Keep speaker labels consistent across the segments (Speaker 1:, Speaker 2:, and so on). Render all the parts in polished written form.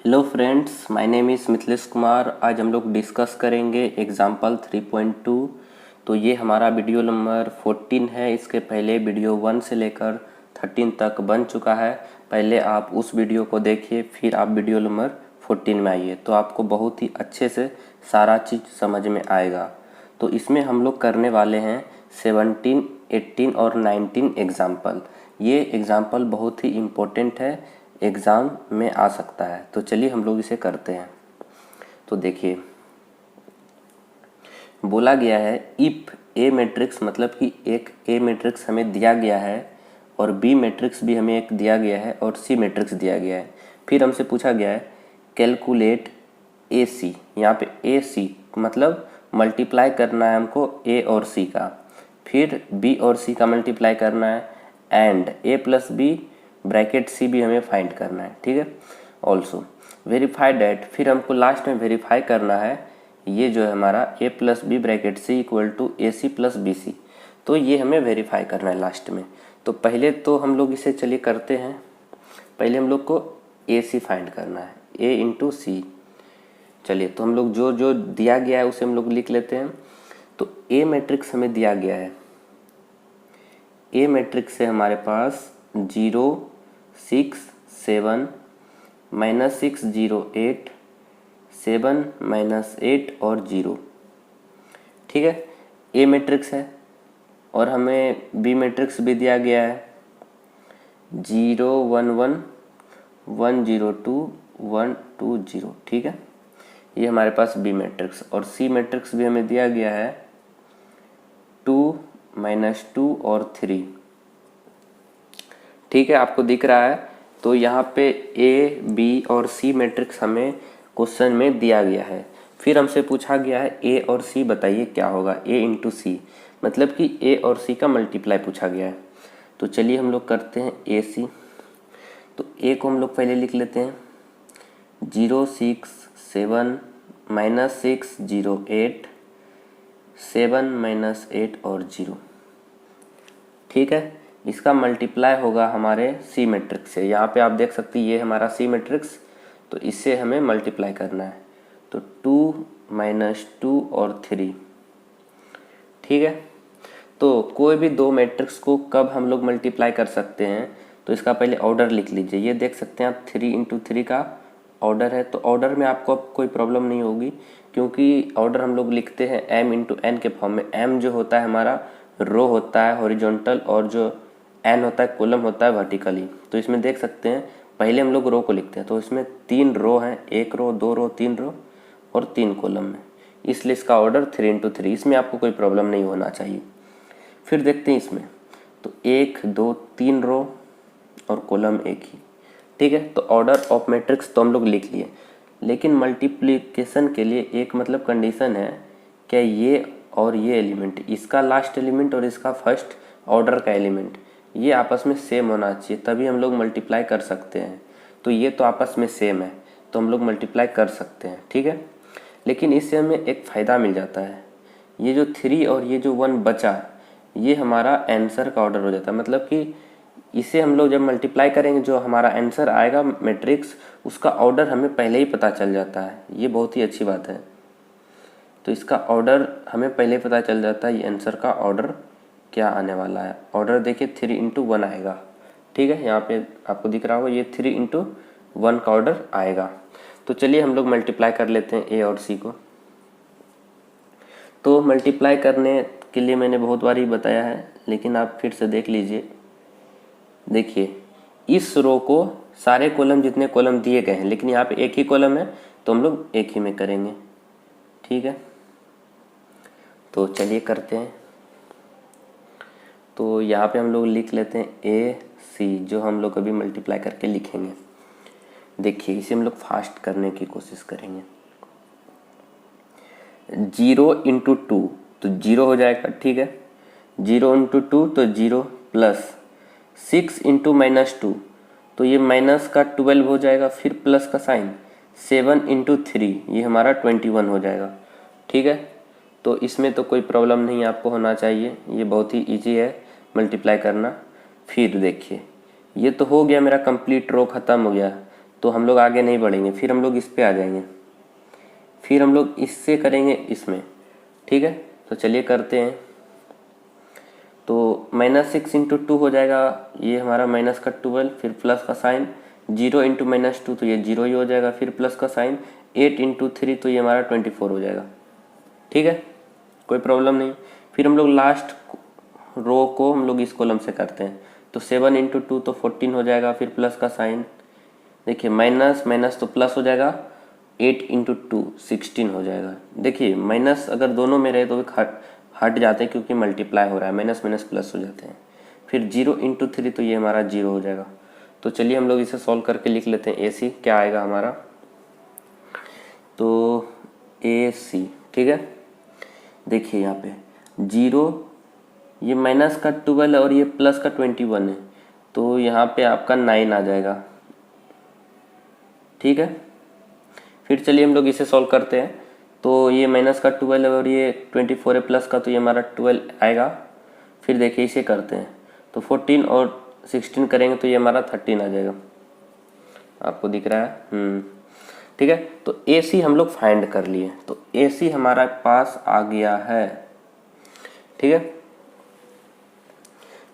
Speaker 1: Hello friends, my name is Mithilesh Kumar. आज हम लोग डिस्कस करेंगे एग्जाम्पल 3.2। तो ये हमारा वीडियो नंबर 14 है। इसके पहले वीडियो 1 से लेकर 13 तक बन चुका है। पहले आप उस वीडियो को देखिए, फिर आप वीडियो नंबर 14 में आइए, तो आपको बहुत ही अच्छे से सारा चीज़ समझ में आएगा। तो इसमें हम लोग करने वाले हैं 17, 18 और 19 एग्ज़ाम्पल। ये एग्ज़ाम्पल बहुत ही इम्पोर्टेंट है, एग्ज़ाम में आ सकता है। तो चलिए हम लोग इसे करते हैं। तो देखिए, बोला गया है इफ़ ए मैट्रिक्स, मतलब कि एक ए मैट्रिक्स हमें दिया गया है और बी मैट्रिक्स भी हमें एक दिया गया है और सी मैट्रिक्स दिया गया है। फिर हमसे पूछा गया है कैलकुलेट ए सी। यहाँ पे ए सी मतलब मल्टीप्लाई करना है हमको ए और सी का, फिर बी और सी का मल्टीप्लाई करना है, and A plus B bracket C भी हमें फाइंड करना है। ठीक है, ऑल्सो वेरीफाई डैट, फिर हमको लास्ट में वेरीफाई करना है ये जो है हमारा A plus B bracket C equal to A C plus B C. तो ये हमें वेरीफाई करना है लास्ट में। तो पहले तो हम लोग इसे चलिए करते हैं। पहले हम लोग को ए सी फाइंड करना है, ए इंटू सी। चलिए, तो हम लोग जो जो दिया गया है उसे हम लोग लिख लेते हैं। तो ए मैट्रिक्स हमें दिया गया है, ए मैट्रिक्स से हमारे पास 0, 6, 7, -6, 0, 8, 7, -8 और 0। ठीक है, ए मैट्रिक्स है। और हमें बी मैट्रिक्स भी दिया गया है 0, 1, 1, 1, 0, 2, 1, 2, 0। ठीक है, ये हमारे पास बी मैट्रिक्स। और सी मैट्रिक्स भी हमें दिया गया है 2, -2 और 3। ठीक है, आपको दिख रहा है। तो यहाँ पे ए, बी और सी मैट्रिक्स हमें क्वेश्चन में दिया गया है। फिर हमसे पूछा गया है ए और सी बताइए क्या होगा, ए इंटू सी, मतलब कि ए और सी का मल्टीप्लाई पूछा गया है। तो चलिए हम लोग करते हैं ए सी। तो ए को हम लोग पहले लिख लेते हैं 0, 6, 7, -6, 0, 8, 7, -8 और 0। ठीक है, इसका मल्टीप्लाई होगा हमारे सी मैट्रिक्स से। यहाँ पे आप देख सकते हैं ये हमारा सी मैट्रिक्स, तो इससे हमें मल्टीप्लाई करना है। तो 2, -2 और 3। ठीक है, तो कोई भी दो मैट्रिक्स को कब हम लोग मल्टीप्लाई कर सकते हैं, तो इसका पहले ऑर्डर लिख लीजिए। ये देख सकते हैं आप 3 इंटू 3 का ऑर्डर है। तो ऑर्डर में आपको अब कोई प्रॉब्लम नहीं होगी, क्योंकि ऑर्डर हम लोग लिखते हैं m इंटू एन के फॉर्म में। m जो होता है हमारा रो होता है हॉरिजॉन्टल, और जो n होता है कॉलम होता है वर्टिकली। तो इसमें देख सकते हैं पहले हम लोग रो को लिखते हैं। तो इसमें 3 रो हैं, 1 रो, 2 रो, 3 रो और 3 कॉलम में, इसलिए इसका ऑर्डर 3 इंटू 3। इसमें आपको कोई प्रॉब्लम नहीं होना चाहिए। फिर देखते हैं इसमें, तो 1, 2, 3 रो और कॉलम एक ही। ठीक है, तो ऑर्डर ऑफ मैट्रिक्स तो हम लोग लिख लिए, लेकिन मल्टीप्लिकेशन के लिए एक मतलब कंडीशन है, क्या ये और ये एलिमेंट, इसका लास्ट एलिमेंट और इसका फर्स्ट ऑर्डर का एलिमेंट, ये आपस में सेम होना चाहिए, तभी हम लोग मल्टीप्लाई कर सकते हैं। तो ये तो आपस में सेम है, तो हम लोग मल्टीप्लाई कर सकते हैं। ठीक है, लेकिन इससे हमें एक फ़ायदा मिल जाता है, ये जो 3 और ये जो 1 बचा, ये हमारा आंसर का ऑर्डर हो जाता है। मतलब कि इसे हम लोग जब मल्टीप्लाई करेंगे, जो हमारा आंसर आएगा मैट्रिक्स, उसका ऑर्डर हमें पहले ही पता चल जाता है। ये बहुत ही अच्छी बात है। तो इसका ऑर्डर हमें पहले पता चल जाता है, ये आंसर का ऑर्डर क्या आने वाला है। ऑर्डर देखिए 3 इंटू 1 आएगा। ठीक है, यहाँ पे आपको दिख रहा होगा ये 3 इंटू 1 का ऑर्डर आएगा। तो चलिए हम लोग मल्टीप्लाई कर लेते हैं ए और सी को। तो मल्टीप्लाई करने के लिए मैंने बहुत बार ही बताया है, लेकिन आप फिर से देख लीजिए। देखिए, इस रो को सारे कॉलम जितने कॉलम दिए गए हैं, लेकिन यहाँ पे एक ही कॉलम है, तो हम लोग एक ही में करेंगे। ठीक है, तो चलिए करते हैं। तो यहाँ पे हम लोग लिख लेते हैं ए सी, जो हम लोग अभी मल्टीप्लाई करके लिखेंगे। देखिए, इसे हम लोग फास्ट करने की कोशिश करेंगे। 0 इंटू 2 तो 0 हो जाएगा। ठीक है, 0 इंटू 2 तो 0, प्लस 6 इंटू -2 तो ये माइनस का 12 हो जाएगा, फिर प्लस का साइन। 7 इंटू 3 ये हमारा 21 हो जाएगा। ठीक है, तो इसमें तो कोई प्रॉब्लम नहीं आपको होना चाहिए, ये बहुत ही इजी है मल्टीप्लाई करना। फिर देखिए, ये तो हो गया मेरा कंप्लीट रो ख़त्म हो गया। तो हम लोग आगे नहीं बढ़ेंगे, फिर हम लोग इस पे आ जाएंगे, फिर हम लोग इससे करेंगे इसमें, ठीक है। तो चलिए करते हैं। तो -6 इंटू 2 हो जाएगा, ये हमारा माइनस का 12, फिर प्लस का साइन, 0 इंटू -2 तो ये 0 ही हो जाएगा, फिर प्लस का साइन, 8 इंटू 3 तो ये हमारा 24 हो जाएगा, ठीक है, कोई प्रॉब्लम नहीं। फिर हम लोग लास्ट रो को हम लोग इस कॉलम से करते हैं, तो 7 इंटू 2 तो 14 हो जाएगा, फिर प्लस का साइन, देखिए माइनस माइनस तो प्लस हो जाएगा, 8 इंटू 2 16 हो जाएगा। देखिए माइनस अगर दोनों में रहे तो भी हट जाते हैं क्योंकि मल्टीप्लाई हो रहा है, माइनस माइनस प्लस हो जाते हैं। फिर 0 इंटू 3 तो ये हमारा 0 हो जाएगा। तो चलिए हम लोग इसे सॉल्व करके लिख लेते हैं। AC क्या आएगा हमारा, तो AC, ठीक है। देखिए यहाँ पे 0, ये माइनस का 12 और ये प्लस का 21 है, तो यहाँ पे आपका 9 आ जाएगा, ठीक है। फिर चलिए हम लोग इसे सॉल्व करते हैं। तो ये माइनस का 12 और ये 24 है प्लस का, तो ये हमारा 12 आएगा। फिर देखिए इसे करते हैं, तो 14 और 16 करेंगे तो ये हमारा 13 आ जाएगा, आपको दिख रहा है, ठीक है। तो AC हम लोग फाइंड कर लिए, तो AC हमारा पास आ गया है, ठीक है।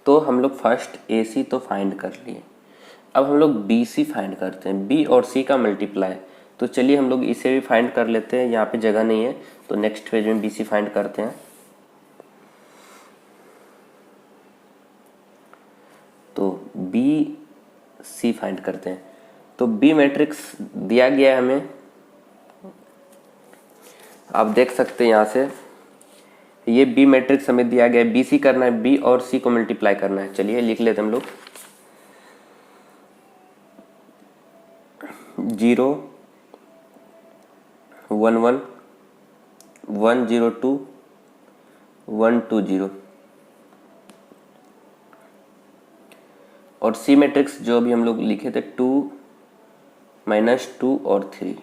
Speaker 1: तो हम लोग फर्स्ट AC तो फाइंड कर लिए। अब हम लोग BC फाइंड करते हैं, B और C का मल्टीप्लाई। तो चलिए हम लोग इसे भी फाइंड कर लेते हैं, यहाँ पे जगह नहीं है, तो नेक्स्ट पेज में BC फाइंड करते हैं। तो BC फाइंड करते हैं। तो B मैट्रिक्स दिया गया है हमें, आप देख सकते हैं यहाँ से, ये B मैट्रिक्स हमें दिया गया है। BC करना है, B और C को मल्टीप्लाई करना है। चलिए लिख लेते हैं हम लोग, 0 1 1 1 0 2 1 2 0, और C मैट्रिक्स जो अभी हम लोग लिखे थे 2 -2 और 3,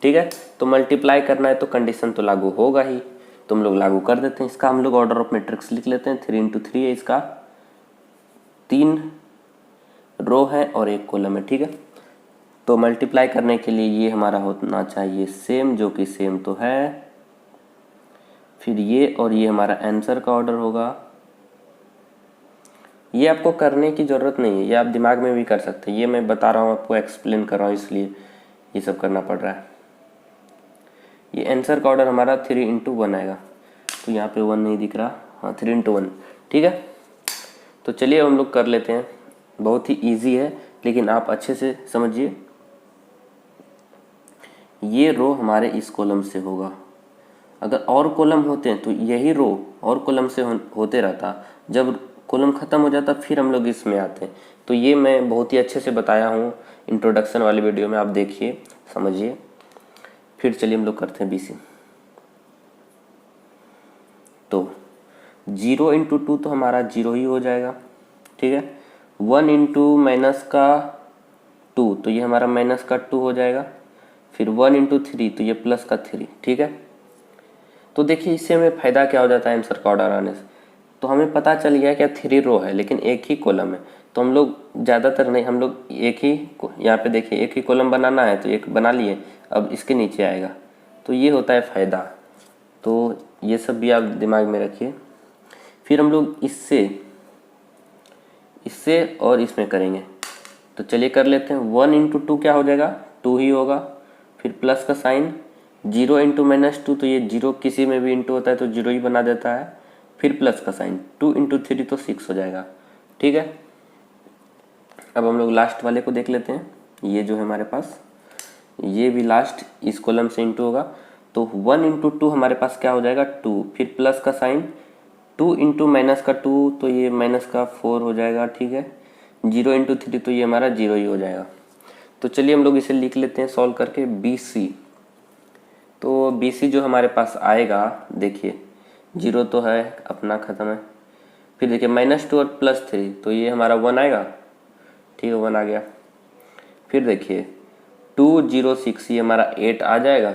Speaker 1: ठीक है। तो मल्टीप्लाई करना है तो कंडीशन तो लागू होगा ही, तो हम लोग लागू कर देते हैं। इसका हम लोग ऑर्डर ऑफ मैट्रिक्स लिख लेते हैं, 3 इंटू 3 है इसका, 3 रो है और 1 कॉलम है, ठीक है। तो मल्टीप्लाई करने के लिए ये हमारा होना चाहिए सेम, जो कि सेम तो है। फिर ये और ये हमारा आंसर का ऑर्डर होगा। ये आपको करने की ज़रूरत नहीं है, ये आप दिमाग में भी कर सकते हैं, ये मैं बता रहा हूँ आपको, एक्सप्लेन कर रहा हूँ, इसलिए ये सब करना पड़ रहा है। ये आंसर का ऑर्डर हमारा 3 इंटू 1 आएगा, तो यहाँ पे 1 नहीं दिख रहा, हाँ 3 इंटू 1, ठीक है। तो चलिए हम लोग कर लेते हैं, बहुत ही ईजी है, लेकिन आप अच्छे से समझिए। ये रो हमारे इस कॉलम से होगा, अगर और कॉलम होते हैं तो यही रो और कॉलम से होते रहता, जब कॉलम ख़त्म हो जाता फिर हम लोग इसमें आते हैं। तो ये मैं बहुत ही अच्छे से बताया हूँ इंट्रोडक्शन वाली वीडियो में, आप देखिए समझिए। फिर चलिए हम लोग करते हैं BC। तो 0 इंटू 2 तो हमारा 0 ही हो जाएगा, ठीक है। 1 इंटू माइनस का 2 तो ये हमारा माइनस का 2 हो जाएगा। फिर 1 इंटू 3 तो ये प्लस का 3, ठीक है। तो देखिए इससे हमें फ़ायदा क्या हो जाता है आंसर का ऑर्डर आने से, तो हमें पता चल गया क्या 3 रो है लेकिन एक ही कॉलम है, तो हम लोग ज़्यादातर नहीं, हम लोग एक ही, यहाँ पे देखिए एक ही कॉलम बनाना है तो एक बना लिए, अब इसके नीचे आएगा, तो ये होता है फ़ायदा। तो ये सब भी आप दिमाग में रखिए। फिर हम लोग इससे और इसमें करेंगे, तो चलिए कर लेते हैं। 1 इंटू 2 क्या हो जाएगा, 2 ही होगा। फिर प्लस का साइन, 0 इंटू -2 तो ये 0 किसी में भी इंटू होता है तो 0 ही बना देता है। फिर प्लस का साइन, 2 इंटू 3 तो 6 हो जाएगा, ठीक है। अब हम लोग लास्ट वाले को देख लेते हैं, ये जो है हमारे पास, ये भी लास्ट इस कॉलम से इंटू होगा। तो 1 इंटू 2 हमारे पास क्या हो जाएगा, 2, फिर प्लस का साइन, 2 इंटू माइनस का 2 तो ये माइनस का 4 हो जाएगा, ठीक है। 0 इंटू 3 तो ये हमारा 0 ही हो जाएगा। तो चलिए हम लोग इसे लिख लेते हैं सॉल्व करके, BC। तो BC जो हमारे पास आएगा, देखिए 0 तो है अपना ख़त्म है। फिर देखिए -2 और +3 तो ये हमारा 1 आएगा, ठीक है, 1 आ गया। फिर देखिए 2 0 6 ये हमारा 8 आ जाएगा।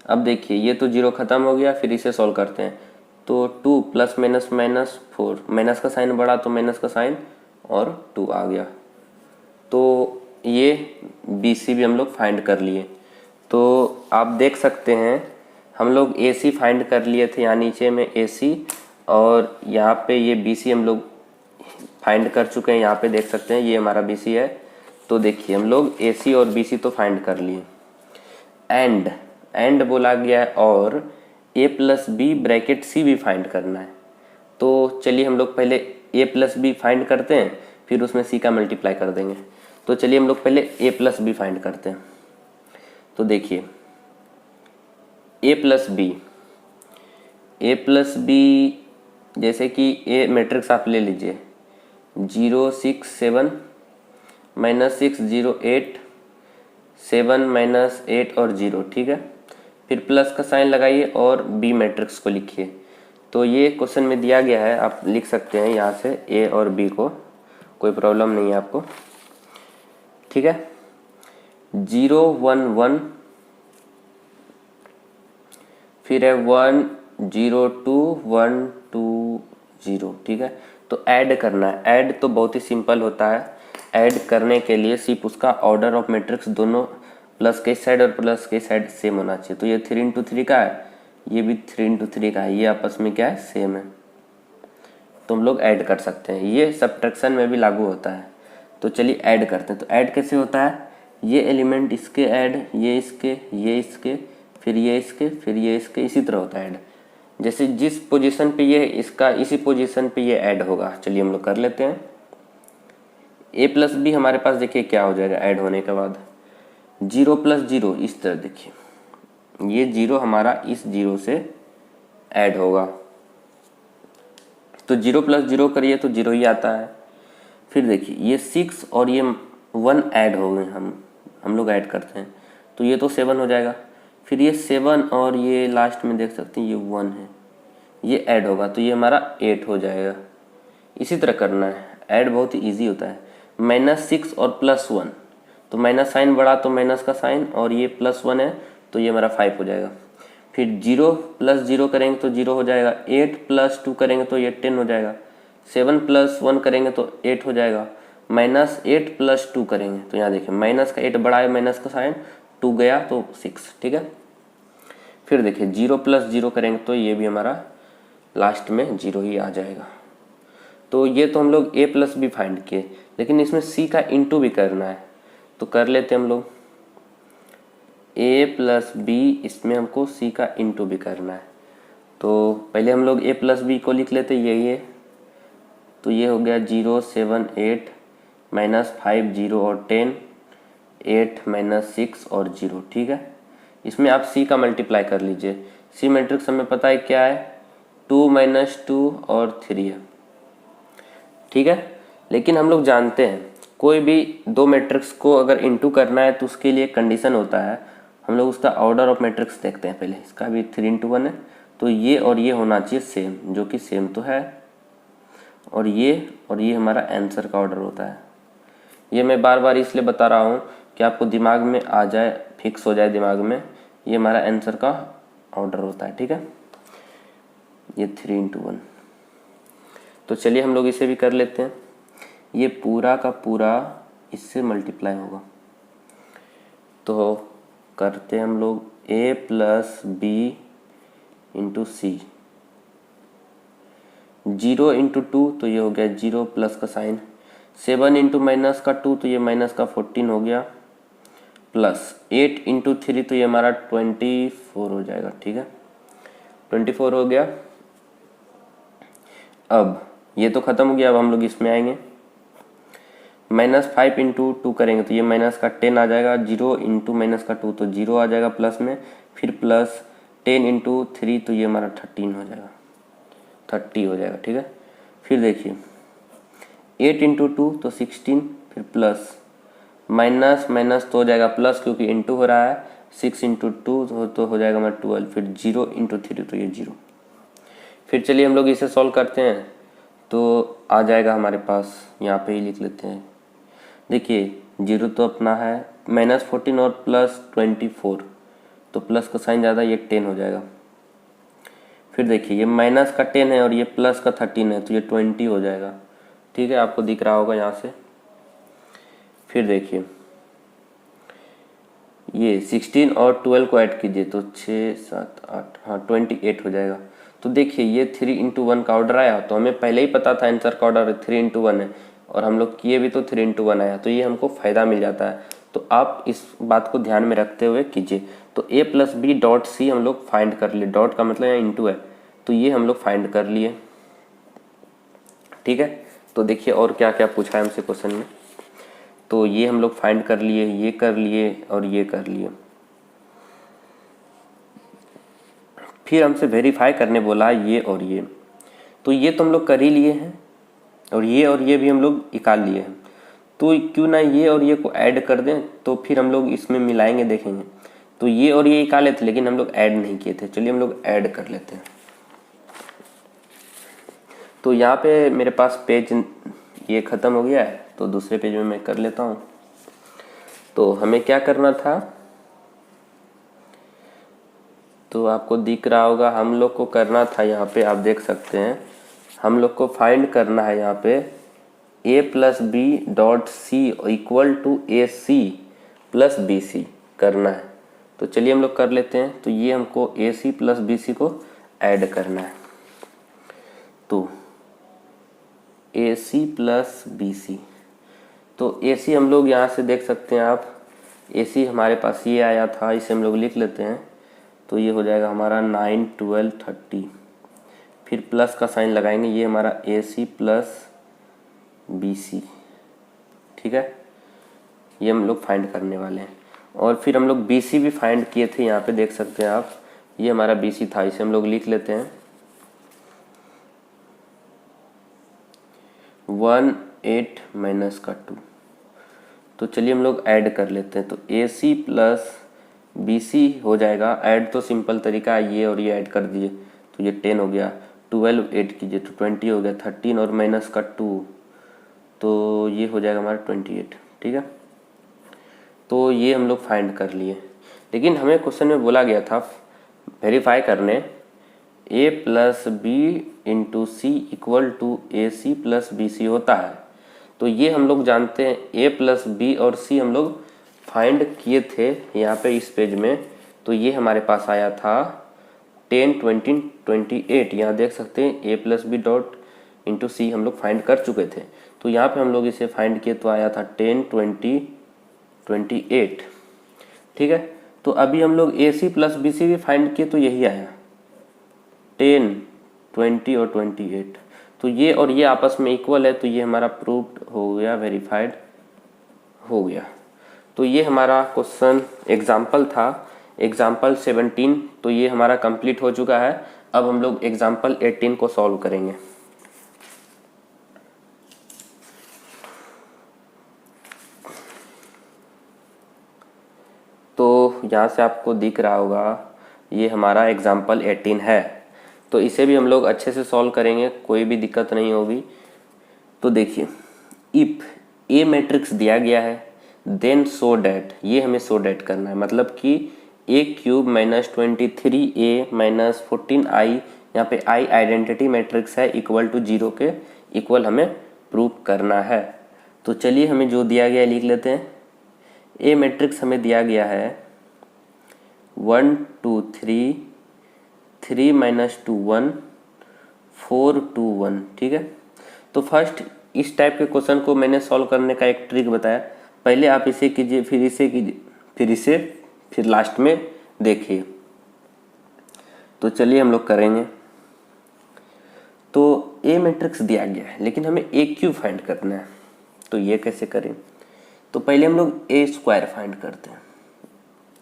Speaker 1: अब देखिए ये तो 0 ख़त्म हो गया, फिर इसे सॉल्व करते हैं। तो 2 प्लस माइनस -4, माइनस का साइन बढ़ा तो माइनस का साइन और 2 आ गया। तो ये बी सी भी हम लोग फाइंड कर लिए। तो आप देख सकते हैं हम लोग ए सी फाइंड कर लिए थे यहाँ नीचे में ए सी, और यहाँ पे ये बी सी हम लोग फाइंड कर चुके हैं। यहाँ पे देख सकते हैं ये हमारा बी सी है। तो देखिए हम लोग ए सी और बी सी तो फाइंड कर लिए। एंड बोला गया है और ए प्लस बी ब्रैकेट सी भी फाइंड करना है। तो चलिए हम लोग पहले ए प्लस बी फाइंड करते हैं, फिर उसमें सी का मल्टीप्लाई कर देंगे। तो चलिए हम लोग पहले ए प्लस बी फाइंड करते हैं। तो देखिए ए प्लस बी, जैसे कि ए मैट्रिक्स आप ले लीजिए 0 6 7 -6 0 8 7 -8 और 0, ठीक है। फिर प्लस का साइन लगाइए और बी मैट्रिक्स को लिखिए। तो ये क्वेश्चन में दिया गया है, आप लिख सकते हैं यहाँ से ए और बी को, कोई प्रॉब्लम नहीं है आपको, ठीक है। 0 1 1, फिर है 1 0 2 1 2 0, ठीक है। तो ऐड करना है। ऐड तो बहुत ही सिंपल होता है। ऐड करने के लिए सिर्फ उसका ऑर्डर ऑफ मैट्रिक्स दोनों प्लस के साइड और प्लस के साइड सेम होना चाहिए। तो ये 3 इंटू 3 का है, ये भी 3 इंटू 3 का है, ये आपस में क्या है, सेम है। तो हम लोग ऐड कर सकते हैं। ये सब्ट्रैक्शन में भी लागू होता है। तो चलिए ऐड करते हैं। तो ऐड कैसे होता है, ये एलिमेंट इसके ऐड, ये इसके, ये इसके, फिर ये इसके, फिर ये इसके, इसी तरह होता है ऐड। जैसे जिस पोजीशन पे ये इसका, इसी पोजीशन पे ये ऐड होगा। चलिए हम लोग कर लेते हैं। ए प्लस बी हमारे पास देखिए क्या हो जाएगा ऐड होने के बाद, 0 + 0, इस तरह देखिए ये 0 हमारा इस 0 से ऐड होगा। तो 0 + 0 करिए तो 0 ही आता है। फिर देखिए ये 6 और ये 1 ऐड हो गए, हम लोग ऐड करते हैं तो ये तो 7 हो जाएगा। फिर ये 7 और ये लास्ट में देख सकते हैं ये 1 है, ये ऐड होगा तो ये हमारा 8 हो जाएगा। इसी तरह करना है। ऐड बहुत ही ईजी होता है। -6 और +1, तो माइनस साइन बढ़ा तो माइनस का साइन, और ये +1 है तो ये हमारा 5 हो जाएगा। फिर 0 + 0 करेंगे तो 0 हो जाएगा। 8 + 2 करेंगे तो ये 10 हो जाएगा। 7 + 1 करेंगे तो 8 हो जाएगा। -8 + 2 करेंगे तो यहाँ देखिए माइनस का 8 बढ़ा है, माइनस का साइन, 2 गया तो 6, ठीक है। फिर देखिए 0 + 0 करेंगे तो ये भी हमारा लास्ट में 0 ही आ जाएगा। तो ये तो हम लोग ए प्लस बी फाइंड किए, लेकिन इसमें सी का इंटू भी करना है। तो कर लेते हैं हम लोग ए प्लस बी, इसमें हमको सी का इंटू भी करना है। तो पहले हम लोग ए प्लस बी को लिख लेते ये। तो ये हो गया 0 7 8 -5 0 और 10 8 -6 और 0, ठीक है। इसमें आप सी का मल्टीप्लाई कर लीजिए। सी मैट्रिक्स हमें पता है क्या है, 2 - 2 और 3 है, ठीक है। लेकिन हम लोग जानते हैं कोई भी दो मैट्रिक्स को अगर इंटू करना है तो उसके लिए कंडीशन होता है। हम लोग उसका ऑर्डर ऑफ मैट्रिक्स देखते हैं पहले। इसका भी 3 × 1 है तो ये और ये होना चाहिए सेम, जो कि सेम तो है। और ये हमारा आंसर का ऑर्डर होता है। ये मैं बार बार इसलिए बता रहा हूँ कि आपको दिमाग में आ जाए, फिक्स हो जाए दिमाग में, ये हमारा आंसर का ऑर्डर होता है, ठीक है। ये 3 × 1। तो चलिए हम लोग इसे भी कर लेते हैं। ये पूरा का पूरा इससे मल्टीप्लाई होगा। तो करते हैं हम लोग ए प्लस बी इंटू सी। 0 × 2 तो ये हो गया 0 प्लस का साइन। 7 × माइनस का 2 तो ये माइनस का 14 हो गया, प्लस 8 × 3 तो ये हमारा 24 हो जाएगा, ठीक है। 24 हो गया। अब ये तो खत्म हो गया। अब हम लोग इसमें आएंगे। -5 × 2 करेंगे तो ये माइनस का 10 आ जाएगा। 0 × माइनस का 2 तो 0 आ जाएगा प्लस में। फिर प्लस 10 × 3 तो ये हमारा 13 हो जाएगा, 30 हो जाएगा, ठीक है। फिर देखिए 8 × 2 तो 16, फिर प्लस माइनस माइनस तो हो जाएगा प्लस, क्योंकि इंटू हो रहा है। 6 × 2 तो हो जाएगा हमारा 12। फिर 0 × 3 तो ये 0। फिर चलिए हम लोग इसे सॉल्व करते हैं तो आ जाएगा हमारे पास। यहाँ पे ही लिख लेते हैं। देखिए 0 तो अपना है, -14 और +24 तो प्लस का साइन ज़्यादा, ये 10 हो जाएगा। फिर देखिए ये माइनस का 10 है और ये प्लस का 13 है तो ये 20 हो जाएगा, ठीक है। आपको दिख रहा होगा यहाँ से। फिर देखिए ये 16 और 12 को ऐड कीजिए तो 6 7 8, हाँ 28 हो जाएगा। तो देखिए ये 3 into 1 का ऑर्डर आया, तो हमें पहले ही पता था आंसर का ऑर्डर 3 into 1 है, और हम लोग किए भी तो 3 into 1 आया, तो ये हमको फ़ायदा मिल जाता है। तो आप इस बात को ध्यान में रखते हुए कीजिए। तो a plus B dot C हम लोग फाइंड कर लिए, डॉट का मतलब यहाँ इंटू है, तो ये हम लोग फाइंड कर लिए। ठीक है, तो देखिए और क्या क्या पूछा है हमसे क्वेश्चन में। तो ये हम लोग फाइंड कर लिए, ये कर लिए और ये कर लिए। फिर हमसे वेरीफाई करने बोला ये और ये, तो ये तो हम लोग कर ही लिए हैं, और ये भी हम लोग निकाल लिए हैं। तो क्यों ना ये और ये को ऐड कर दें, तो फिर हम लोग इसमें मिलाएंगे देखेंगे। तो ये और ये निकाले थे लेकिन हम लोग ऐड नहीं किए थे, चलिए हम लोग ऐड कर लेते हैं। तो यहाँ पे मेरे पास पेज ये ख़त्म हो गया है, तो दूसरे पेज में मैं कर लेता हूँ। तो हमें क्या करना था, तो आपको दिख रहा होगा हम लोग को करना था, यहाँ पे आप देख सकते हैं हम लोग को फाइंड करना है यहाँ पे a plus B dot C equal to A C plus B C करना है। तो चलिए हम लोग कर लेते हैं। तो ये हमको ए सी प्लस बी सी को ऐड करना है। तो ए सी प्लस बी सी, तो ए सी हम लोग यहाँ से देख सकते हैं आप, ए सी हमारे पास ये आया था, इसे हम लोग लिख लेते हैं। तो ये हो जाएगा हमारा 9 12 30, फिर प्लस का साइन लगाएंगे, ये हमारा ए सी प्लस बी सी। ठीक है, ये हम लोग फाइंड करने वाले हैं। और फिर हम लोग बी सी भी फाइंड किए थे, यहाँ पे देख सकते हैं आप, ये हमारा बी सी था, इसे हम लोग लिख लेते हैं 1 8 माइनस का 2। तो चलिए हम लोग ऐड कर लेते हैं। तो ए सी प्लस बी सी हो जाएगा, ऐड तो सिंपल तरीका है, ये और ये ऐड कर दीजिए तो ये 10 हो गया, 12 ऐड कीजिए तो 20 हो गया, 13 और माइनस का 2 तो ये हो जाएगा हमारा 28। ठीक है, तो ये हम लोग फाइंड कर लिए। लेकिन हमें क्वेश्चन में बोला गया था वेरीफाई करने a plus B into C equal to A C plus B C होता है। तो ये हम लोग जानते हैं, a प्लस बी और c हम लोग फाइंड किए थे यहाँ पे इस पेज में। तो ये हमारे पास आया था 10 20 28, यहाँ देख सकते हैं a plus B dot into C हम लोग फाइंड कर चुके थे। तो यहाँ पे हम लोग इसे फाइंड किए तो आया था 10 20 28। ठीक है, तो अभी हम लोग ए सी प्लस बी सी भी फाइंड किए तो यही आया 10 20 और 28। तो ये और ये आपस में इक्वल है, तो ये हमारा प्रूव्ड हो गया, वेरीफाइड हो गया। तो ये हमारा क्वेश्चन एग्जाम्पल था, एग्जाम्पल 17। तो ये हमारा कंप्लीट हो चुका है। अब हम लोग एग्जाम्पल 18 को सॉल्व करेंगे। तो यहाँ से आपको दिख रहा होगा ये हमारा एग्जाम्पल 18 है। तो इसे भी हम लोग अच्छे से सॉल्व करेंगे, कोई भी दिक्कत नहीं होगी। तो देखिए, इफ ए मैट्रिक्स दिया गया है देन सो डैट, ये हमें सो डैट करना है, मतलब कि ए cube minus 23a minus 14i, यहाँ पे i आइडेंटिटी मैट्रिक्स है, इक्वल टू 0 के इक्वल हमें प्रूव करना है। तो चलिए हमें जो दिया गया लिख लेते हैं। ए मैट्रिक्स हमें दिया गया है 1 2 3 3 माइनस 2 1 4 2 1। ठीक है, तो फर्स्ट इस टाइप के क्वेश्चन को मैंने सॉल्व करने का एक ट्रिक बताया, पहले आप इसे कीजिए, फिर इसे कीजिए, फिर इसे, फिर लास्ट में देखिए। तो चलिए हम लोग करेंगे। तो ए मैट्रिक्स दिया गया है लेकिन हमें ए क्यूब फाइंड करना है, तो ये कैसे करें। तो पहले हम लोग ए स्क्वायर फाइंड करते हैं।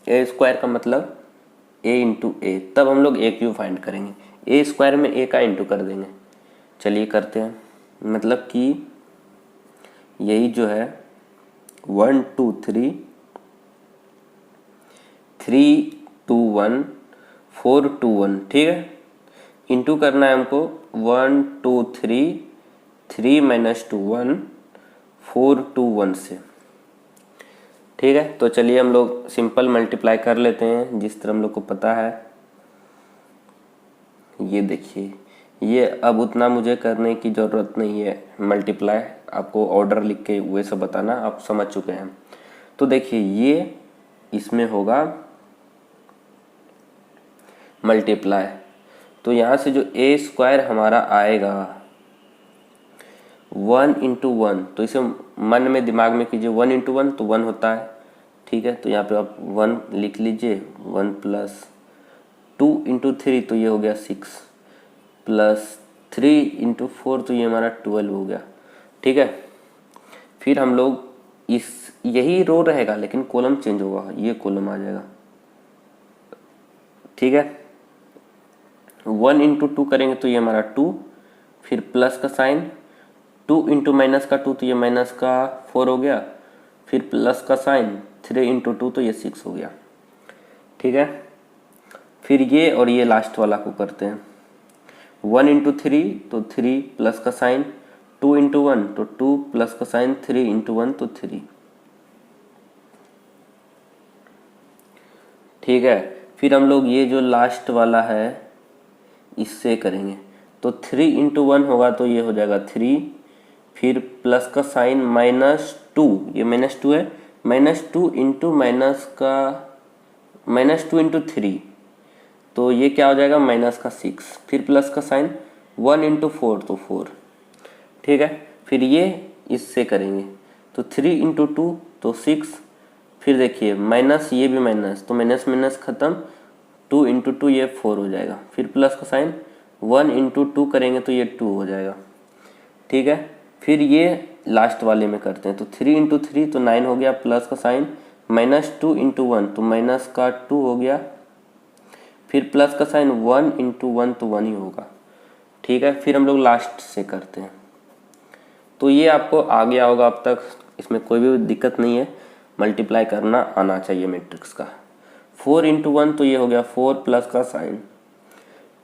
Speaker 1: ए स्क्वायर का मतलब ए इंटू ए, तब हम लोग ए क्यूब फाइंड करेंगे। ए स्क्वायर में ए का इंटू कर देंगे। चलिए करते हैं, मतलब कि यही जो है 1 2 3 3 2 1 4 2 1। ठीक है, इंटू करना है हमको 1 2 3 3 माइनस 2 1 4 2 1 से। ठीक है, तो चलिए हम लोग सिंपल मल्टीप्लाई कर लेते हैं जिस तरह हम लोग को पता है। ये देखिए, ये अब उतना मुझे करने की ज़रूरत नहीं है मल्टीप्लाई, आपको ऑर्डर लिख के वैसे बताना, आप समझ चुके हैं। तो देखिए ये इसमें होगा मल्टीप्लाई। तो यहाँ से जो ए स्क्वायर हमारा आएगा 1 इंटू 1, तो इसे मन में दिमाग में कीजिए, 1 इंटू 1 तो 1 होता है, ठीक है। तो यहाँ पे आप 1 लिख लीजिए, 1 प्लस 2 इंटू 3 तो ये हो गया 6, प्लस 3 इंटू 4 तो ये हमारा 12 हो गया, ठीक है। फिर हम लोग इस यही रो रहेगा लेकिन कॉलम चेंज होगा, ये कॉलम आ जाएगा, ठीक है। 1 इंटू 2 करेंगे तो ये हमारा 2, फिर प्लस का साइन, 2 इंटू माइनस का 2 तो ये माइनस का 4 हो गया, फिर प्लस का साइन, 3 इंटू 2 तो ये 6 हो गया, ठीक है। फिर ये और ये लास्ट वाला को करते हैं, 1 इंटू 3 तो 3 प्लस का साइन, 2 इंटू 1 तो 2 प्लस का साइन, 3 इंटू 1 तो 3, ठीक है। फिर हम लोग ये जो लास्ट वाला है इससे करेंगे, तो 3 इंटू 1 होगा तो ये हो जाएगा 3, फिर प्लस का साइन -2, ये -2 है, -2 इंटू माइनस का -2 इंटू 3 तो ये क्या हो जाएगा -6, फिर प्लस का साइन 1 इंटू 4 तो 4, ठीक है। फिर ये इससे करेंगे तो 3 इंटू 2 तो 6, फिर देखिए माइनस, ये भी माइनस, तो माइनस माइनस खत्म, 2 इंटू 2 ये 4 हो जाएगा, फिर प्लस का साइन 1 इंटू 2 करेंगे तो ये 2 हो जाएगा, ठीक है। फिर ये लास्ट वाले में करते हैं, तो 3 इंटू 3 तो 9 हो गया, प्लस का साइन -2 इंटू 1 तो माइनस का 2 हो गया, फिर प्लस का साइन 1 इंटू 1 तो 1 ही होगा, ठीक है। फिर हम लोग लास्ट से करते हैं, तो ये आपको आ गया होगा अब तक, इसमें कोई भी दिक्कत नहीं है, मल्टीप्लाई करना आना चाहिए मैट्रिक्स का। 4 इंटू 1 तो ये हो गया 4 प्लस का साइन,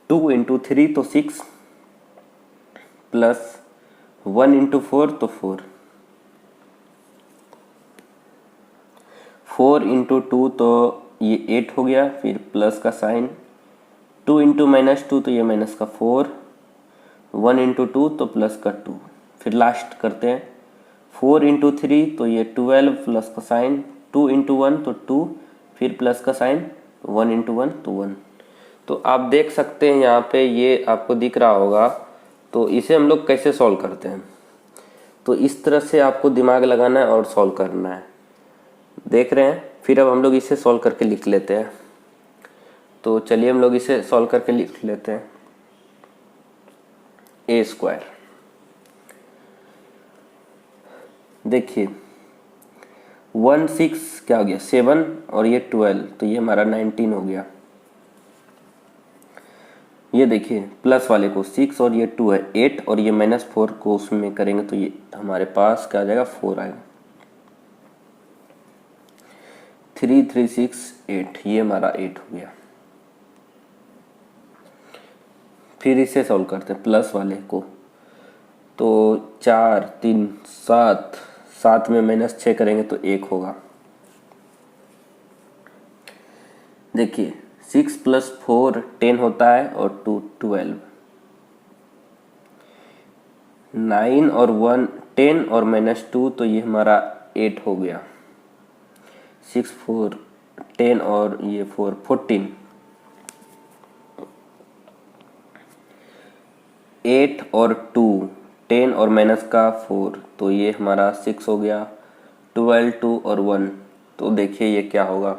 Speaker 1: 2 इंटू 3 तो 6, प्लस 1 इंटू 4 तो 4, 4 इंटू 2 तो ये 8 हो गया, फिर प्लस का साइन, 2 इंटू -2 तो ये माइनस का 4, 1 इंटू 2 तो प्लस का 2, फिर लास्ट करते हैं, 4 इंटू 3 तो ये 12 प्लस का साइन, 2 इंटू 1 तो 2, फिर प्लस का साइन, 1 इंटू 1 तो 1। तो आप देख सकते हैं यहाँ पे ये आपको दिख रहा होगा। तो इसे हम लोग कैसे सॉल्व करते हैं, तो इस तरह से आपको दिमाग लगाना है और सॉल्व करना है, देख रहे हैं। फिर अब हम लोग इसे सॉल्व करके लिख लेते हैं, तो चलिए हम लोग इसे सॉल्व करके लिख लेते हैं। ए स्क्वायर, देखिए 1 6 क्या हो गया 7 और ये 12 तो ये हमारा 19 हो गया। ये देखिए प्लस वाले को 6 और ये 2 है 8 और ये -4 को उसमें करेंगे तो ये हमारे पास क्या आ जाएगा 4 आएगा। 3 3 6 8 ये हमारा 8 हो गया। फिर इसे सॉल्व करते हैं प्लस वाले को, तो 4 3 7 7 में -6 करेंगे तो 1 होगा। देखिए 6 + 4 10 होता है और 2 12, 9 और 1 10 और -2 तो ये हमारा 8 हो गया। 6 4 10 और ये 4 14, 8 और 2 10 और माइनस का 4 तो ये हमारा 6 हो गया। 12 2 और 1 तो देखिए ये क्या होगा,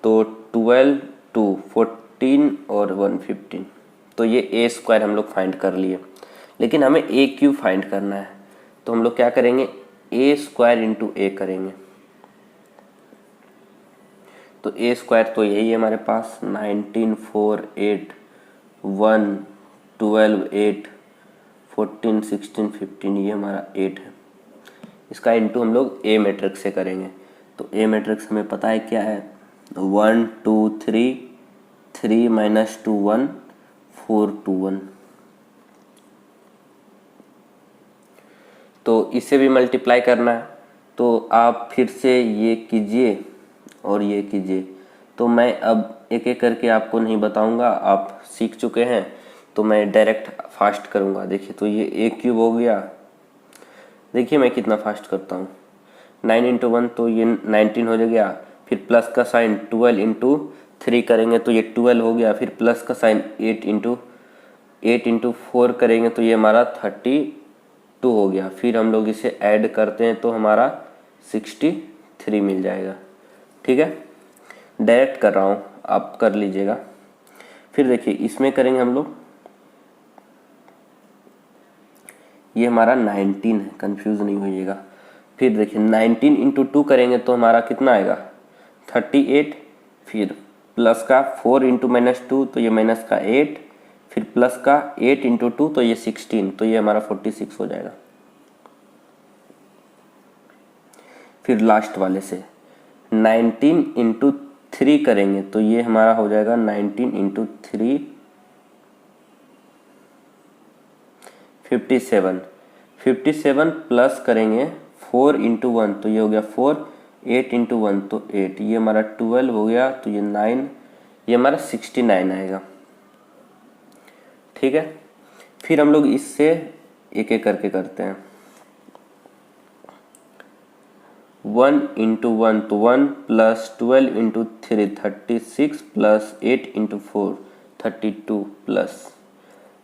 Speaker 1: तो 12 2 14 और 1 15, तो ये ए स्क्वायर हम लोग फाइंड कर लिए। लेकिन हमें ए क्यूब फाइंड करना है, तो हम लोग क्या करेंगे ए स्क्वायर इंटू ए करेंगे। तो ए स्क्वायर तो यही है हमारे पास 19 4 8 1 12 8 14 16 15 ये हमारा 8 है। इसका इंटू हम लोग ए मैट्रिक्स से करेंगे। तो ए मैट्रिक्स हमें पता है क्या है, 1 2 3 3 -2 1 4 2 1। तो इसे भी मल्टीप्लाई करना है, तो आप फिर से ये कीजिए और ये कीजिए। तो मैं अब एक एक करके आपको नहीं बताऊंगा, आप सीख चुके हैं, तो मैं डायरेक्ट फास्ट करूंगा। देखिए तो ये ए क्यूब हो गया, देखिए मैं कितना फास्ट करता हूँ। 9 × 1 तो ये 19 हो गया, फिर प्लस का साइन 12 इंटू 3 करेंगे तो ये 12 हो गया, फिर प्लस का साइन 8 इंटू 4 करेंगे तो ये हमारा 32 हो गया। फिर हम लोग इसे ऐड करते हैं तो हमारा 63 मिल जाएगा। ठीक है, डायरेक्ट कर रहा हूँ, आप कर लीजिएगा। फिर देखिए इसमें करेंगे हम लोग, ये हमारा 19 है, कंफ्यूज नहीं होइएगा। फिर देखिए 19 इंटू 2 करेंगे तो हमारा कितना आएगा 38, फिर प्लस का 4 इंटू -2 तो ये माइनस का 8, फिर प्लस का 8 इंटू 2 तो ये 16, तो ये हमारा 46 हो जाएगा। फिर लास्ट वाले से 19 इंटू 3 करेंगे तो ये हमारा हो जाएगा 19 इंटू 3 57 प्लस करेंगे 4 इंटू 1 तो ये हो गया 4, 8 इंटू 1 तो 8, ये हमारा 12 हो गया तो ये 9, ये हमारा 69 आएगा। ठीक है, फिर हम लोग इससे एक एक करके करते हैं। 1 इंटू 1 तो 1, plus 12 into 3 36, plus 8 into 4 32, plus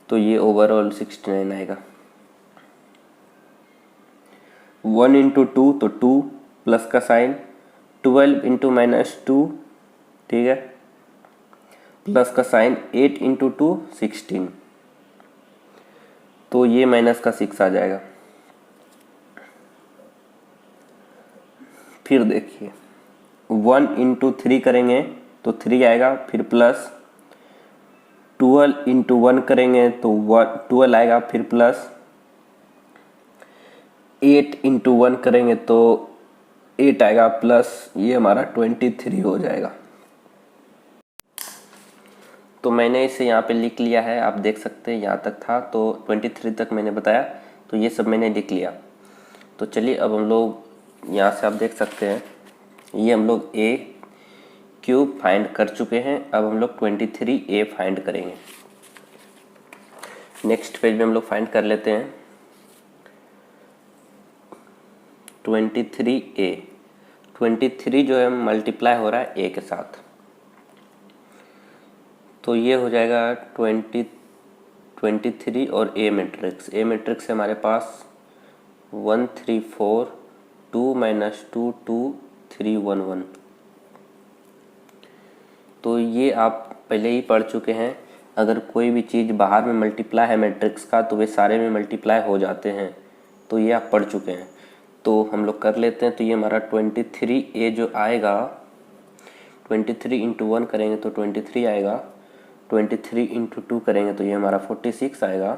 Speaker 1: तो ये ओवरऑल 69 आएगा। 1 इंटू 2 तो 2, प्लस का साइन 12 इंटू -2, ठीक है, प्लस का साइन 8 इंटू 2 16, तो ये माइनस का 6 आ जाएगा। फिर देखिए 1 इंटू 3 करेंगे तो 3 आएगा, फिर प्लस 12 इंटू 1 करेंगे तो 12 आएगा, फिर प्लस 8 इंटू 1 करेंगे तो 8 आएगा, प्लस ये हमारा 23 हो जाएगा। तो मैंने इसे यहाँ पे लिख लिया है, आप देख सकते हैं यहाँ तक था, तो 23 तक मैंने बताया, तो ये सब मैंने लिख लिया। तो चलिए अब हम लोग यहाँ से आप देख सकते हैं ये हम लोग a क्यूब फाइंड कर चुके हैं। अब हम लोग 23a फाइंड करेंगे। नेक्स्ट पेज में हम लोग फाइंड कर लेते हैं 23a। 23 जो है मल्टीप्लाई हो रहा है a के साथ, तो ये हो जाएगा 23 और a मैट्रिक्स है हमारे पास 1 3 4 2 -2 2 3 1 1। तो ये आप पहले ही पढ़ चुके हैं, अगर कोई भी चीज़ बाहर में मल्टीप्लाई है मैट्रिक्स का तो वे सारे में मल्टीप्लाई हो जाते हैं, तो ये आप पढ़ चुके हैं। तो हम लोग कर लेते हैं। तो ये हमारा 23a जो आएगा 23 इंटू 1 करेंगे तो 23 आएगा, 23 इंटू 2 करेंगे तो ये हमारा 46 आएगा,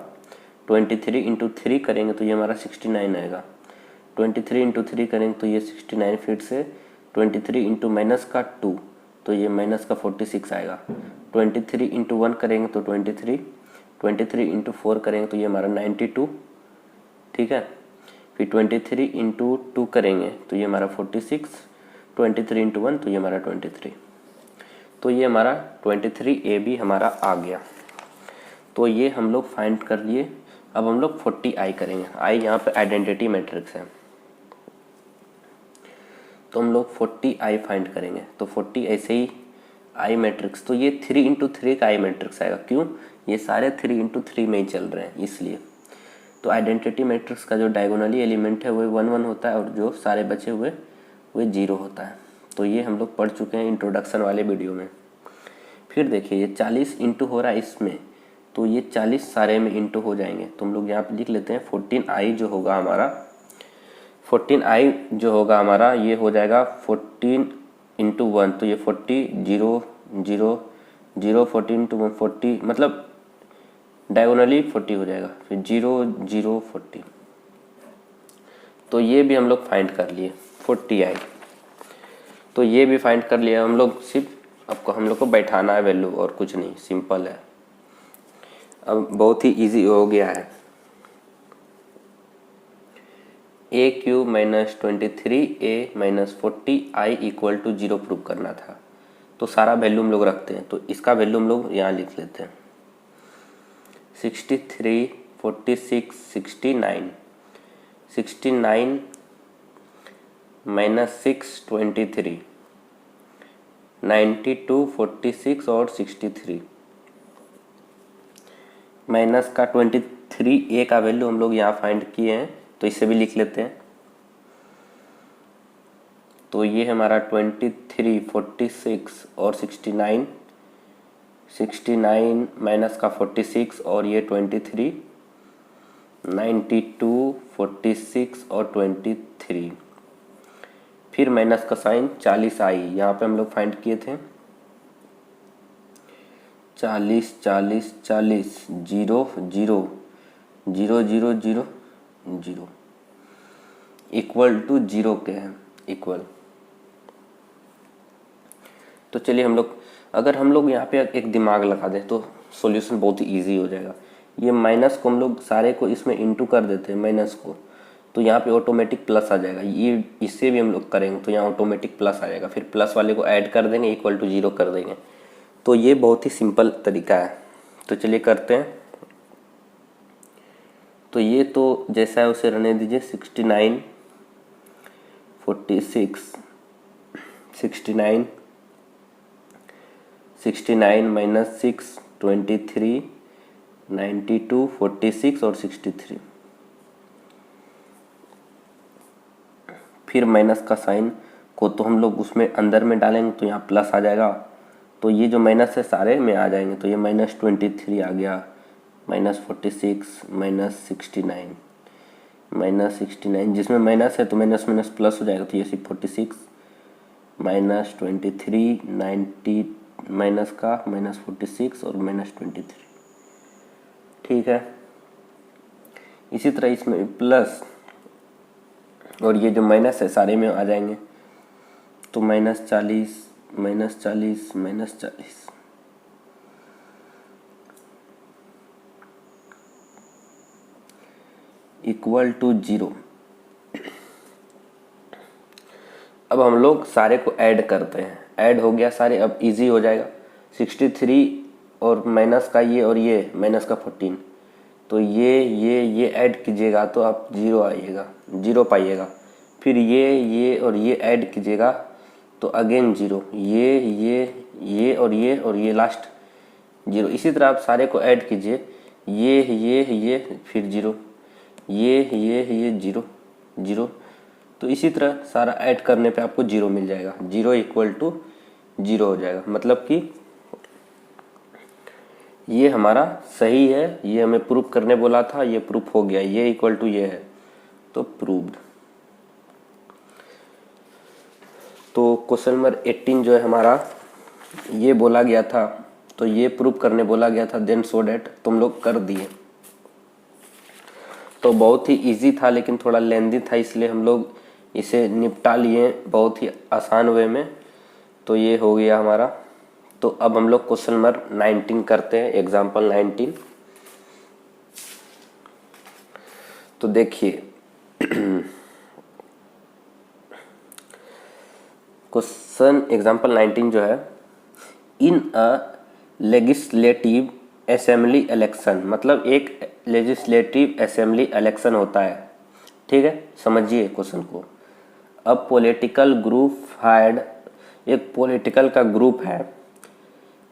Speaker 1: 23 इंटू 3 करेंगे तो ये हमारा 69 आएगा, 23 इंटू 3 करेंगे तो ये 69, फिर से 23 इंटू माइनस का 2 तो ये माइनस का 46 आएगा, 23 इंटू 1 करेंगे तो 23, 23 इंटू 4 करेंगे तो ये हमारा 92, ठीक है। फिर 23 इंटू 2 करेंगे तो ये हमारा 46, 23 इंटू 1 तो ये हमारा 23। तो ये हमारा 23a भी हमारा आ गया। तो ये हम लोग फाइंड कर लिए। अब हम लोग 40i करेंगे। i यहाँ पे आइडेंटिटी मैट्रिक्स है, तो हम लोग 40i फाइंड करेंगे। तो 40 ऐसे ही i मैट्रिक्स, तो ये 3 इंटू 3 का i मैट्रिक्स आएगा। क्यों? ये सारे 3 इंटू 3 में ही चल रहे हैं इसलिए। तो आइडेंटिटी मैट्रिक्स का जो डायगोनली एलिमेंट है वो 1 1 होता है और जो सारे बचे हुए वो 0 होता है। तो ये हम लोग पढ़ चुके हैं इंट्रोडक्शन वाले वीडियो में। फिर देखिए ये 40 इंटू हो रहा है इसमें, तो ये 40 सारे में इंटू हो जाएंगे। तो हम लोग यहाँ पे लिख लेते हैं 14i जो होगा हमारा, 14i जो होगा हमारा ये हो जाएगा 14 इंटू 1, तो ये 40 0 0 0 14 इंटू 1 40, मतलब डायगोनली 40 हो जाएगा, फिर 0 0 40। तो ये भी हम लोग फाइंड कर लिए 40i। तो ये भी फाइंड कर लिया हम लोग, सिर्फ आपको हम लोग को बैठाना है वैल्यू और कुछ नहीं, सिंपल है। अब बहुत ही इजी हो गया है। a cube minus 23a minus 40i equal to 0 prove करना था। तो सारा वैल्यू हम लोग रखते हैं, तो इसका वैल्यू हम लोग यहाँ लिख लेते हैं 63 46 69 69 माइनस 6 23 92, 46 और 63। माइनस का 23 ए का वैल्यू हम लोग यहाँ फाइंड किए हैं, तो इसे भी लिख लेते हैं। तो ये हमारा 23, 46 और 69, 69 माइनस का 46 और ये 23, 92, 46 और 23, फिर माइनस का साइन 40 आई, यहाँ पे हम लोग फाइंड किए थे 40, 40, 40, 0, 0, 0, 0, 0, 0 इक्वल टू 0 के हैं, इक्वल। तो चलिए हम लोग, अगर हम लोग यहाँ पे एक दिमाग लगा दें तो सॉल्यूशन बहुत ही ईजी हो जाएगा। ये माइनस को हम लोग सारे को इसमें इंटू कर देते हैं माइनस को, तो यहाँ पे ऑटोमेटिक प्लस आ जाएगा। ये इससे भी हम लोग करेंगे तो यहाँ ऑटोमेटिक प्लस आ जाएगा, फिर प्लस वाले को ऐड कर देंगे, इक्वल टू 0 कर देंगे। तो ये बहुत ही सिंपल तरीका है। तो चलिए करते हैं। तो ये तो जैसा है उसे रहने दीजिए। 69, 46, 69, 69 माइनस 6, 23, 92, 46 और 63, फिर माइनस का साइन को तो हम लोग उसमें अंदर में डालेंगे तो यहाँ प्लस आ जाएगा। तो ये जो माइनस है सारे में आ जाएंगे, तो ये माइनस 23 आ गया, माइनस 46, माइनस 69, माइनस 69, जिसमें माइनस है तो माइनस माइनस प्लस हो जाएगा, तो ये 46 माइनस 23, 90 माइनस का माइनस 46 और माइनस 23, ठीक है। इसी तरह इसमें प्लस और ये जो माइनस है सारे में आ जाएंगे, तो minus 40, minus 40, minus 40, equal to 0। अब हम लोग सारे को ऐड करते हैं, ऐड हो गया सारे, अब इजी हो जाएगा। 63 और माइनस का ये और ये माइनस का 14, तो ये ऐड कीजिएगा तो आप 0 आइएगा, 0 पाइएगा। फिर ये और ये ऐड कीजिएगा तो अगेन 0, ये और ये लास्ट 0। इसी तरह आप सारे को ऐड कीजिए, ये फिर 0, ये 0, 0। तो इसी तरह सारा ऐड करने पे आपको 0 मिल जाएगा, 0 इक्वल टू 0 हो जाएगा। मतलब कि ये हमारा सही है, ये हमें प्रूफ करने बोला था, ये प्रूफ हो गया, ये इक्वल टू ये है, तो प्रूव्ड। तो क्वेश्चन नंबर 18 जो है हमारा, ये बोला गया था, तो ये प्रूफ करने बोला गया था, देन सो डैट तुम लोग कर दिए। तो बहुत ही इजी था लेकिन थोड़ा लेंदी था, इसलिए हम लोग इसे निपटा लिए बहुत ही आसान वे में। तो ये हो गया हमारा। तो अब हम लोग क्वेश्चन नंबर 19 करते हैं, एग्जाम्पल 19। तो देखिए क्वेश्चन एग्जाम्पल 19 जो है, इन अ लेजिस्लेटिव असेंबली इलेक्शन, मतलब एक लेजिस्लेटिव असेंबली इलेक्शन होता है, ठीक है। समझिए क्वेश्चन को। अब पॉलिटिकल ग्रुप हायर्ड, एक पॉलिटिकल का ग्रुप है,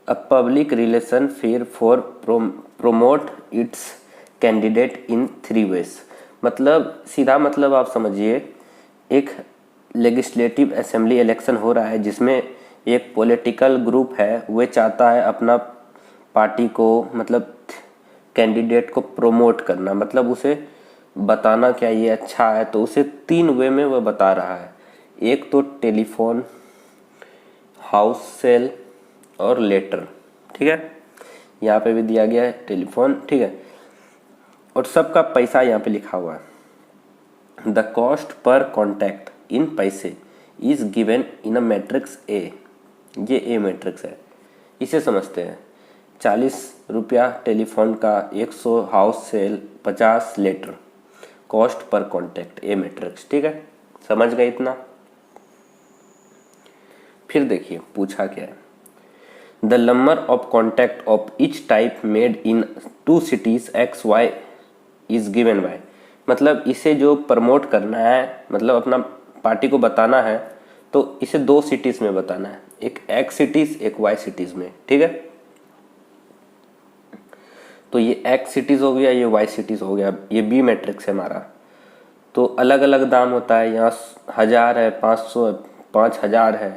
Speaker 1: a public relation fair for promote its candidate in 3 ways. मतलब सीधा मतलब आप समझिए, एक लेजिस्लेटिव असेंबली इलेक्शन हो रहा है जिसमें एक पॉलिटिकल ग्रुप है, वह चाहता है अपना पार्टी को, मतलब कैंडिडेट को प्रमोट करना, मतलब उसे बताना क्या ये अच्छा है, तो उसे 3 वे में वह बता रहा है। एक तो टेलीफोन, हाउस सेल और लेटर, ठीक है। यहाँ पे भी दिया गया है टेलीफोन, ठीक है, और सबका पैसा यहाँ पे लिखा हुआ है। द कॉस्ट पर कॉन्टैक्ट इन पैसे is given in a matrix A, ये ए मैट्रिक्स है, इसे समझते हैं। 40 रुपया टेलीफोन का, 100 house sale, 50 letter, cost per contact a matrix, ठीक है। समझ गए इतना। फिर देखिए पूछा क्या है, the number of contact of each type made in 2 cities X Y is given by. मतलब इसे जो प्रमोट करना है, मतलब अपना पार्टी को बताना है, तो इसे दो सिटीज़ में बताना है, एक एक्स सिटीज़ एक वाई सिटीज़ में, ठीक है। तो ये एक्स सिटीज़ हो गया, ये वाई सिटीज़ हो गया, ये बी मैट्रिक्स है हमारा। तो अलग अलग दाम होता है, यहाँ 1000 है, 500 है, 5000 है,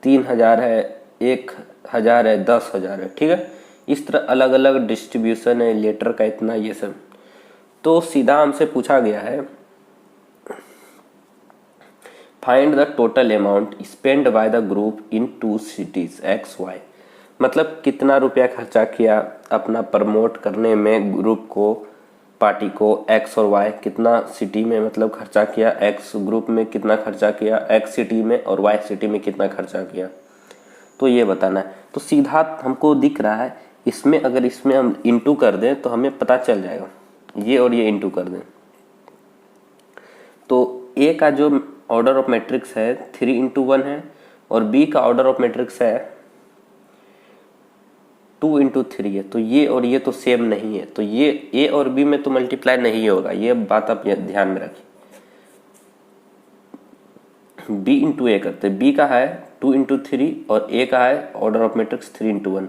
Speaker 1: 3000 है, 1000 है, 10,000 है, ठीक है। इस तरह अलग अलग डिस्ट्रीब्यूशन है लेटर का, इतना ये सब। तो सीधा हमसे पूछा गया है find the total amount spend by the group in 2 cities X Y. मतलब कितना रुपया खर्चा किया अपना प्रमोट करने में ग्रुप को, पार्टी को, एक्स और वाई कितना सिटी में मतलब खर्चा किया, एक्स ग्रुप में कितना खर्चा किया, एक्स सिटी में, और वाई सिटी में कितना खर्चा किया, तो ये बताना है। तो सीधा हमको दिख रहा है, इसमें अगर इसमें हम इंटू कर दें तो हमें पता चल जाएगा, ये और ये इंटू कर दें तो ए का जो ऑर्डर ऑफ मैट्रिक्स है 3 × 1 है, और बी का ऑर्डर ऑफ मैट्रिक्स है 2 × 3 है। तो ये और ये तो सेम नहीं है, तो ये ए और बी में तो मल्टीप्लाई नहीं होगा, ये बात आप ध्यान में रखिए। बी इंटू ए करते, बी का है 2 × 3 और ए का है ऑर्डर ऑफ मैट्रिक्स 3 × 1।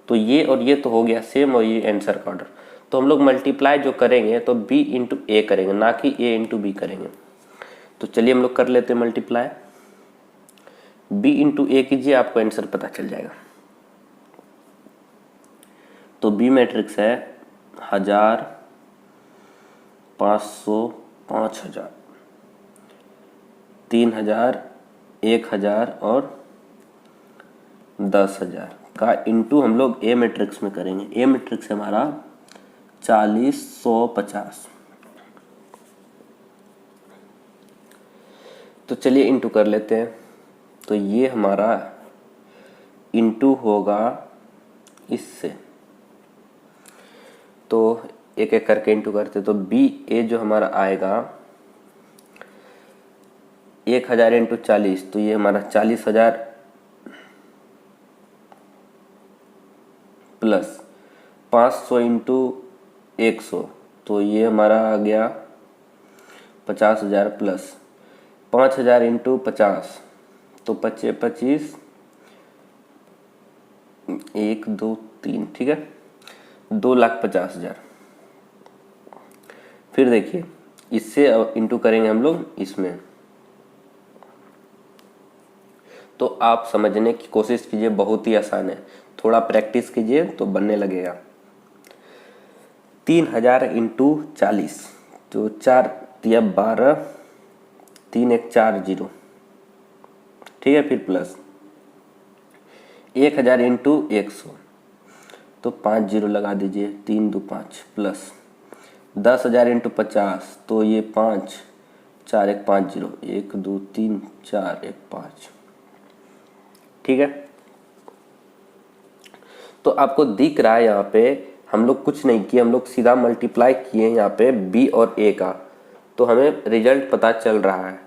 Speaker 1: तो ये और ये तो हो गया सेम, और ये आंसर का ऑर्डर। तो हम लोग मल्टीप्लाई जो करेंगे तो बी इंटू ए करेंगे, ना कि ए इंटू बी करेंगे। तो चलिए हम लोग कर लेते हैं मल्टीप्लाई। बी इंटू ए कीजिए, आपको आंसर पता चल जाएगा। तो बी मैट्रिक्स है 1000, 500, 5000, 3000, 1000 और 10,000 का इंटू हम लोग ए मैट्रिक्स में करेंगे। ए मैट्रिक्स है हमारा 40, 100, 50। तो चलिए इंटू कर लेते हैं। तो ये हमारा इंटू होगा इससे, तो एक एक करके इंटू करते। तो बी ए जो हमारा आएगा 1000 × 40, तो ये हमारा 40,000 प्लस 500 × 100, तो ये हमारा आ गया 50,000 प्लस 5000 × 50, तो 25 25, 1 2 3, ठीक है, 2,50,000। फिर देखिए इससे इंटू करेंगे हम लोग इसमें, तो आप समझने की कोशिश कीजिए, बहुत ही आसान है, थोड़ा प्रैक्टिस कीजिए तो बनने लगेगा। 3000 × 40, तो 4 दिया 12, 3 1 4 0, ठीक है। फिर प्लस 1000 × 100, तो 5 0 लगा दीजिए, 3 2 5, प्लस 10,000 × 50, तो ये 5 4 1 5 0, 1 2 3 4 1 5, ठीक है। तो आपको दिख रहा है यहाँ पे हम लोग कुछ नहीं किए, हम लोग सीधा मल्टीप्लाई किए यहाँ पे बी और ए का, तो हमें रिजल्ट पता चल रहा है।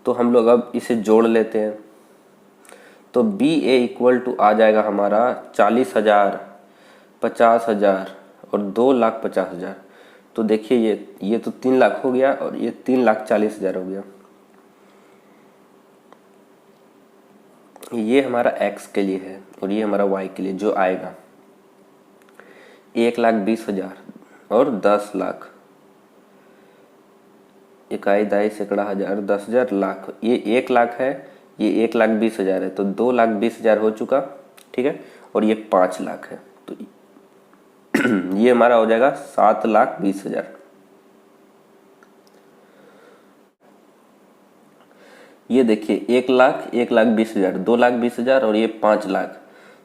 Speaker 1: तो हम लोग अब इसे जोड़ लेते हैं। तो बी ए इक्वल टू आ जाएगा हमारा 40,000, 50,000 और 2,50,000। तो देखिए ये तो 3 लाख हो गया और ये 3,40,000 हो गया। ये हमारा x के लिए है और ये हमारा y के लिए जो आएगा 1,20,000 और 10 लाख, इकाई दाई सैकड़ा हजार 10,000 लाख, ये 1 लाख है, ये 1,20,000 है, तो 2,20,000 हो चुका, ठीक है। और ये 5 लाख है, तो ये हमारा हो जाएगा 7,20,000। ये देखिए 1 लाख, 1,20,000, 2,20,000 और ये 5 लाख,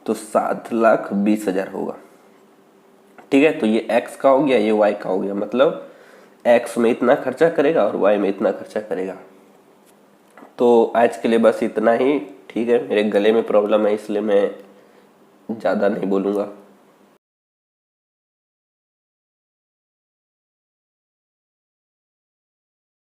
Speaker 1: तो 7,20,000 होगा, ठीक है। तो ये x का हो गया, ये y का हो गया, मतलब x में इतना खर्चा करेगा और y में इतना खर्चा करेगा। तो आज के लिए बस इतना ही, ठीक है। मेरे गले में प्रॉब्लम है इसलिए मैं ज़्यादा नहीं बोलूँगा।